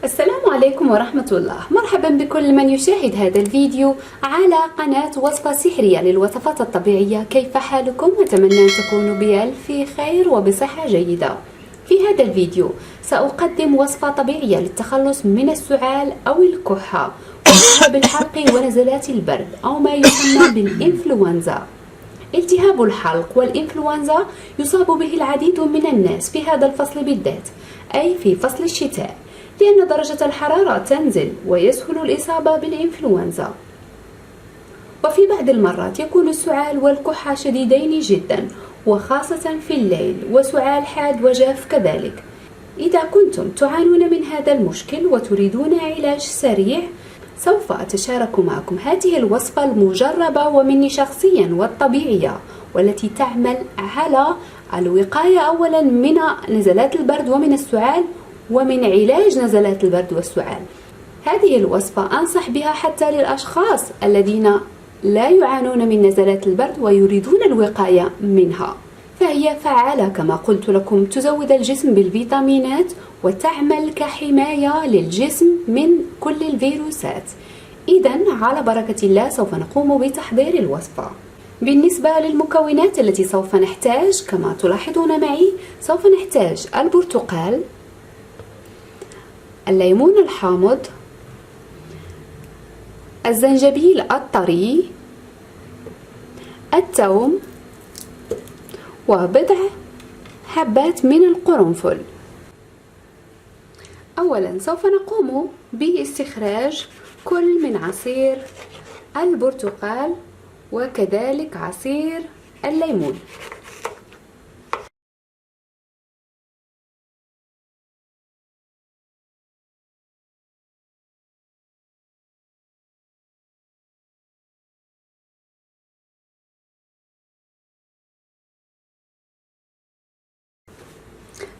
السلام عليكم ورحمة الله. مرحبا بكل من يشاهد هذا الفيديو على قناة وصفة سحرية للوصفات الطبيعية. كيف حالكم؟ أتمنى أن تكونوا بألف خير وبصحة جيدة. في هذا الفيديو سأقدم وصفة طبيعية للتخلص من السعال أو الكحة والتهاب الحلق ونزلات البرد أو ما يسمى بالإنفلونزا. التهاب الحلق والإنفلونزا يصاب به العديد من الناس في هذا الفصل بالذات، أي في فصل الشتاء، لأن درجة الحرارة تنزل ويسهل الإصابة بالإنفلونزا. وفي بعض المرات يكون السعال والكحة شديدين جدا، وخاصة في الليل، وسعال حاد وجاف كذلك. إذا كنتم تعانون من هذا المشكل وتريدون علاج سريع، سوف أتشارك معكم هذه الوصفة المجربة ومني شخصيا والطبيعية، والتي تعمل على الوقاية أولا من نزلات البرد ومن السعال، ومن علاج نزلات البرد والسعال. هذه الوصفة أنصح بها حتى للأشخاص الذين لا يعانون من نزلات البرد ويريدون الوقاية منها، فهي فعالة كما قلت لكم، تزود الجسم بالفيتامينات وتعمل كحماية للجسم من كل الفيروسات. إذن على بركة الله سوف نقوم بتحضير الوصفة. بالنسبة للمكونات التي سوف نحتاج، كما تلاحظون معي، سوف نحتاج البرتقال، الليمون الحامض، الزنجبيل الطري، الثوم، وبضع حبات من القرنفل. أولا سوف نقوم باستخراج كل من عصير البرتقال وكذلك عصير الليمون.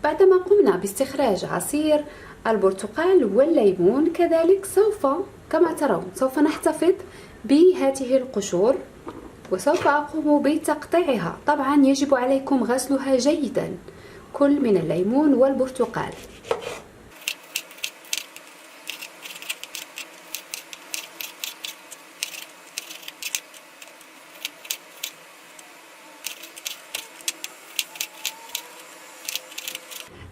بعدما قمنا باستخراج عصير البرتقال والليمون، كذلك كما ترون سوف نحتفظ بهذه القشور، وسوف أقوم بتقطيعها. طبعا يجب عليكم غسلها جيدا، كل من الليمون والبرتقال.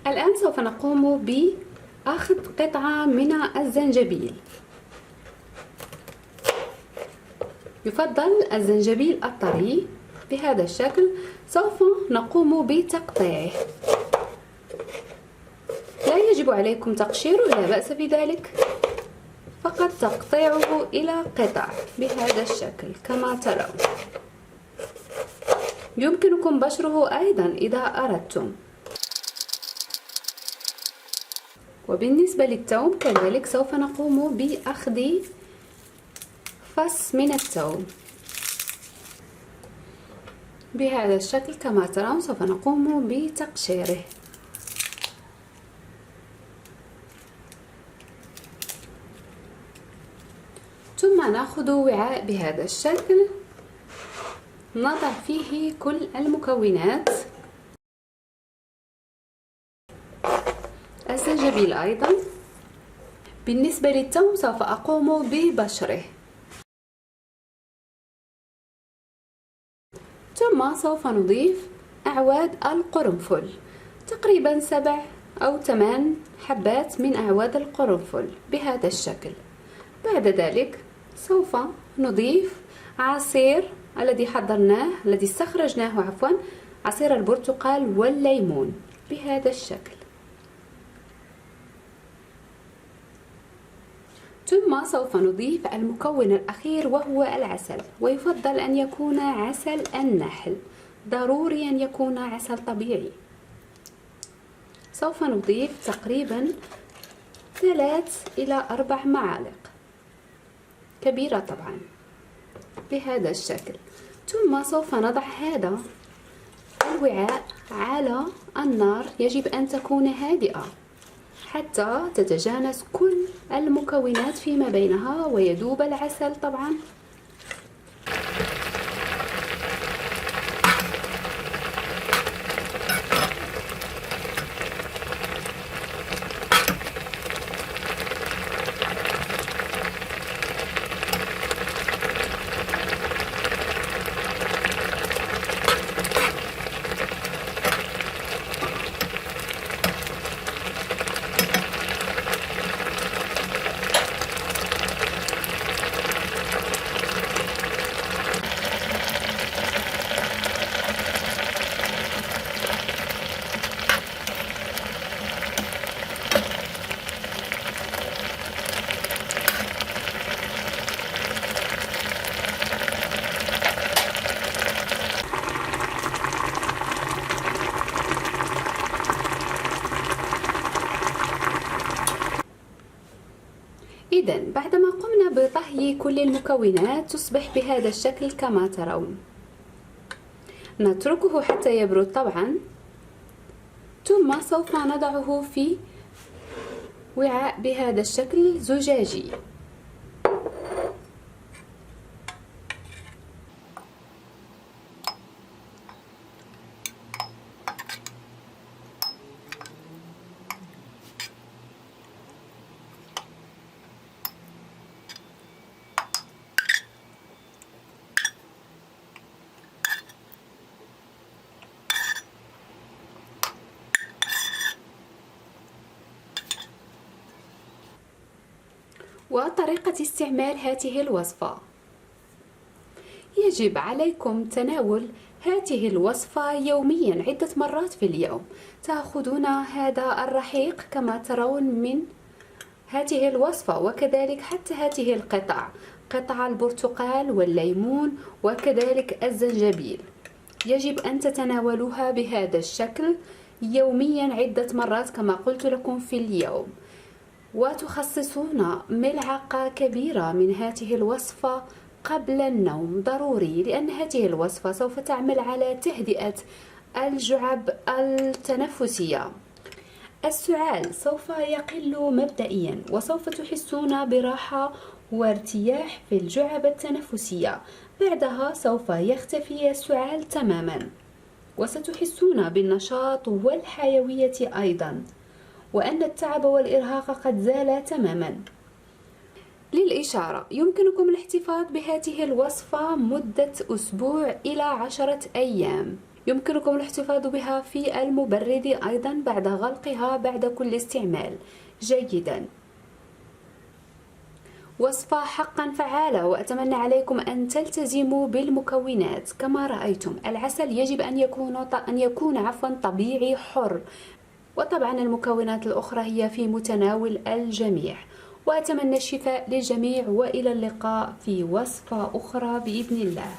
الآن سوف نقوم بأخذ قطعة من الزنجبيل، يفضل الزنجبيل الطري بهذا الشكل. سوف نقوم بتقطيعه، لا يجب عليكم تقشيره، لا بأس بذلك، فقط تقطيعه إلى قطع بهذا الشكل كما ترون. يمكنكم بشره أيضا إذا أردتم. وبالنسبة للثوم كذلك سوف نقوم بأخذ فص من الثوم بهذا الشكل كما ترون. سوف نقوم بتقشيره. ثم نأخذ وعاء بهذا الشكل، نضع فيه كل المكونات، الزنجبيل أيضا. بالنسبة للثوم سوف أقوم ببشره، ثم سوف نضيف أعواد القرنفل، تقريبا 7 أو 8 حبات من أعواد القرنفل بهذا الشكل. بعد ذلك سوف نضيف عصير الذي استخرجناه عصير البرتقال والليمون بهذا الشكل. ثم سوف نضيف المكون الأخير وهو العسل، ويفضل أن يكون عسل النحل، ضروري أن يكون عسل طبيعي. سوف نضيف تقريبا 3 إلى 4 معالق كبيرة طبعا بهذا الشكل. ثم سوف نضع هذا الوعاء على النار، يجب أن تكون هادئة حتى تتجانس كل المكونات فيما بينها ويذوب العسل طبعا. إذن بعدما قمنا بطهي كل المكونات تصبح بهذا الشكل كما ترون. نتركه حتى يبرد طبعا، ثم سوف نضعه في وعاء بهذا الشكل زجاجي. وطريقة استعمال هذه الوصفة: يجب عليكم تناول هذه الوصفة يوميا عدة مرات في اليوم. تأخذون هذا الرحيق كما ترون من هذه الوصفة، وكذلك حتى هذه قطع البرتقال والليمون وكذلك الزنجبيل. يجب أن تتناولوها بهذا الشكل يوميا عدة مرات كما قلت لكم في اليوم، وتخصصون ملعقة كبيرة من هذه الوصفة قبل النوم ضروري، لأن هذه الوصفة سوف تعمل على تهدئة الجعب التنفسية. السعال سوف يقل مبدئيا، وسوف تحسون براحة وارتياح في الجعب التنفسية. بعدها سوف يختفي السعال تماما، وستحسون بالنشاط والحيوية أيضا، وأن التعب والإرهاق قد زال تماما. للإشارة، يمكنكم الاحتفاظ بهذه الوصفة مدة أسبوع إلى 10 أيام. يمكنكم الاحتفاظ بها في المبرد أيضا بعد غلقها بعد كل استعمال جيدا. وصفة حقا فعالة، وأتمنى عليكم أن تلتزموا بالمكونات. كما رأيتم العسل يجب أن يكون طبيعي حر، وطبعا المكونات الأخرى هي في متناول الجميع. وأتمنى الشفاء للجميع، وإلى اللقاء في وصفة أخرى بإذن الله.